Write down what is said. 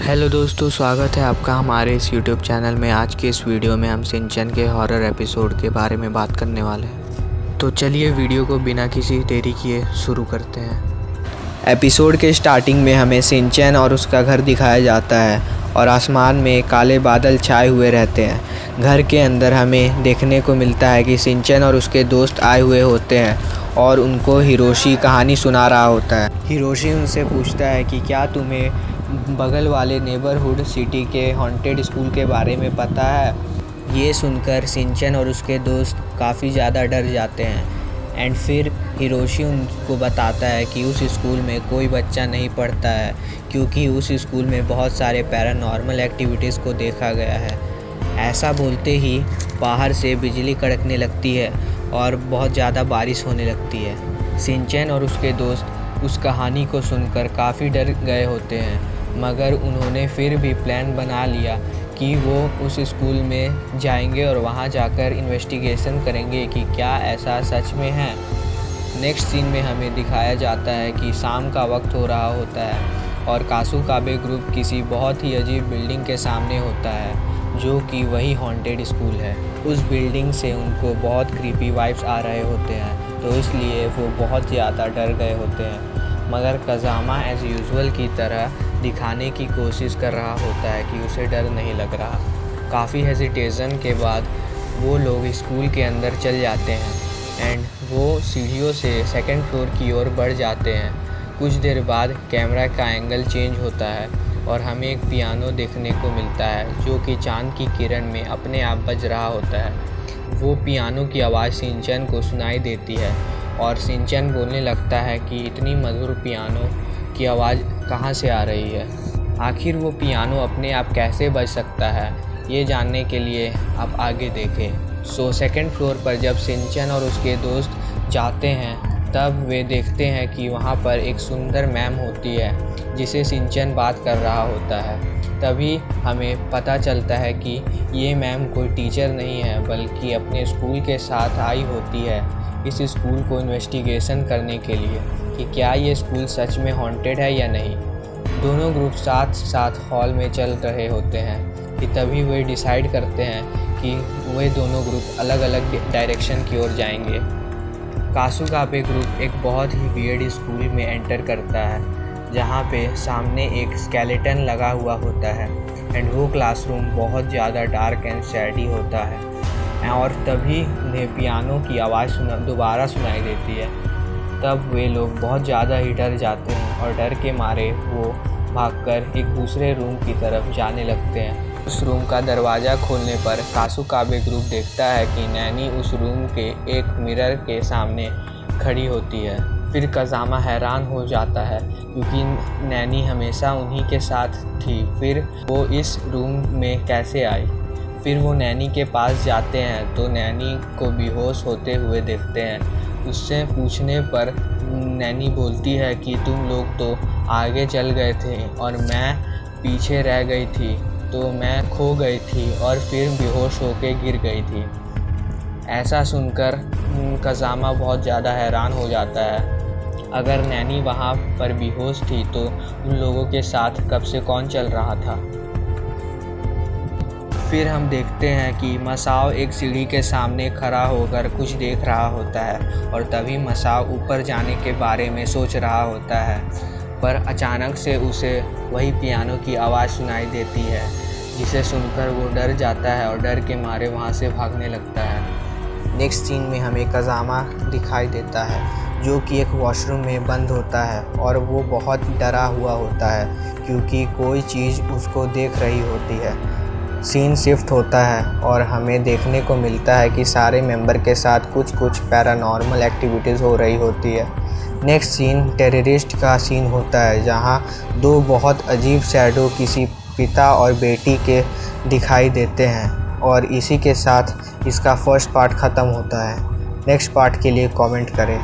Hello दोस्तों, स्वागत है आपका हमारे इस यूट्यूब चैनल में। आज के इस वीडियो में हम शिनचैन के हॉरर एपिसोड के बारे में बात करने वाले हैं। तो चलिए वीडियो को बिना किसी देरी किए शुरू करते हैं। एपिसोड के स्टार्टिंग में हमें शिनचैन और उसका घर दिखाया जाता है और आसमान में काले बादल छाए हुए रहते हैं। घर के अंदर हमें देखने को मिलता है कि शिनचैन और उसके दोस्त आए हुए होते हैं और उनको हिरोशी कहानी सुना रहा होता है। हिरोशी उनसे पूछता है कि क्या तुम्हें बगल वाले नेबरहुड सिटी के हॉन्टेड स्कूल के बारे में पता है। ये सुनकर शिनचैन और उसके दोस्त काफ़ी ज़्यादा डर जाते हैं एंड फिर हिरोशी उनको बताता है कि उस स्कूल में कोई बच्चा नहीं पढ़ता है क्योंकि उस स्कूल में बहुत सारे पैरानॉर्मल एक्टिविटीज़ को देखा गया है। ऐसा बोलते ही बाहर से बिजली कड़कने लगती है और बहुत ज़्यादा बारिश होने लगती है। शिनचैन और उसके दोस्त उस कहानी को सुनकर काफ़ी डर गए होते हैं, मगर उन्होंने फिर भी प्लान बना लिया कि वो उस स्कूल में जाएंगे और वहाँ जाकर इन्वेस्टिगेशन करेंगे कि क्या ऐसा सच में है। नेक्स्ट सीन में हमें दिखाया जाता है कि शाम का वक्त हो रहा होता है और कासुकाबे ग्रुप किसी बहुत ही अजीब बिल्डिंग के सामने होता है जो कि वही हॉन्टेड स्कूल है। उस बिल्डिंग से उनको बहुत क्रीपी वाइब्स आ रहे होते हैं, तो इसलिए वो बहुत ज़्यादा डर गए होते हैं। मगर कज़ामा एज़ यूजुअल की तरह दिखाने की कोशिश कर रहा होता है कि उसे डर नहीं लग रहा। काफ़ी हेजिटेशन के बाद वो लोग स्कूल के अंदर चल जाते हैं एंड वो सीढ़ियों से सेकंड फ्लोर की ओर बढ़ जाते हैं। कुछ देर बाद कैमरा का एंगल चेंज होता है और हमें एक पियानो देखने को मिलता है जो कि चांद की किरण में अपने आप बज रहा होता है। वो पियानो की आवाज़ शिनचैन को सुनाई देती है और शिनचैन बोलने लगता है कि इतनी मधुर पियानो की आवाज़ कहाँ से आ रही है। आखिर वो पियानो अपने आप कैसे बज सकता है, ये जानने के लिए आप आगे देखें। सेकंड फ्लोर पर जब शिनचैन और उसके दोस्त जाते हैं तब वे देखते हैं कि वहाँ पर एक सुंदर मैम होती है जिसे शिनचैन बात कर रहा होता है। तभी हमें पता चलता है कि ये मैम कोई टीचर नहीं है बल्कि अपने स्कूल के साथ आई होती है इस स्कूल को इन्वेस्टिगेशन करने के लिए कि क्या ये स्कूल सच में हॉन्टेड है या नहीं। दोनों ग्रुप साथ साथ हॉल में चल रहे होते हैं कि तभी वे डिसाइड करते हैं कि वे दोनों ग्रुप अलग अलग डायरेक्शन की ओर जाएंगे। कासुकाबे ग्रुप एक बहुत ही वियर्ड स्कूल में एंटर करता है जहाँ पे सामने एक स्केलेटन लगा हुआ होता है एंड वो क्लासरूम बहुत ज़्यादा डार्क एंड सैडी होता है और तभी उन्हें पियानो की आवाज़ दोबारा सुनाई देती है। तब वे लोग बहुत ज़्यादा ही डर जाते हैं और डर के मारे वो भागकर एक दूसरे रूम की तरफ जाने लगते हैं। उस रूम का दरवाज़ा खोलने पर कासुकाबे ग्रुप देखता है कि नैनी उस रूम के एक मिरर के सामने खड़ी होती है। फिर कज़ामा हैरान हो जाता है क्योंकि नैनी हमेशा उन्हीं के साथ थी, फिर वो इस रूम में कैसे आई। फिर वो नैनी के पास जाते हैं तो नैनी को बेहोश होते हुए देखते हैं। उससे पूछने पर नैनी बोलती है कि तुम लोग तो आगे चल गए थे और मैं पीछे रह गई थी, तो मैं खो गई थी और फिर बेहोश होके गिर गई थी। ऐसा सुनकर कज़ामा बहुत ज़्यादा हैरान हो जाता है। अगर नैनी वहाँ पर बेहोश थी तो उन लोगों के साथ कब से कौन चल रहा था। फिर हम देखते हैं कि मसाओ एक सीढ़ी के सामने खड़ा होकर कुछ देख रहा होता है और तभी मसाओ ऊपर जाने के बारे में सोच रहा होता है, पर अचानक से उसे वही पियानो की आवाज़ सुनाई देती है जिसे सुनकर वो डर जाता है और डर के मारे वहाँ से भागने लगता है। नेक्स्ट सीन में हमें कज़ामा दिखाई देता है जो कि एक वॉशरूम में बंद होता है और वो बहुत डरा हुआ होता है क्योंकि कोई चीज़ उसको देख रही होती है। सीन शिफ्ट होता है और हमें देखने को मिलता है कि सारे मेंबर के साथ कुछ पैरानॉर्मल एक्टिविटीज़ हो रही होती है। नेक्स्ट सीन टेररिस्ट का सीन होता है जहां दो बहुत अजीब शैडो किसी पिता और बेटी के दिखाई देते हैं और इसी के साथ इसका फर्स्ट पार्ट ख़त्म होता है। नेक्स्ट पार्ट के लिए कमेंट करें।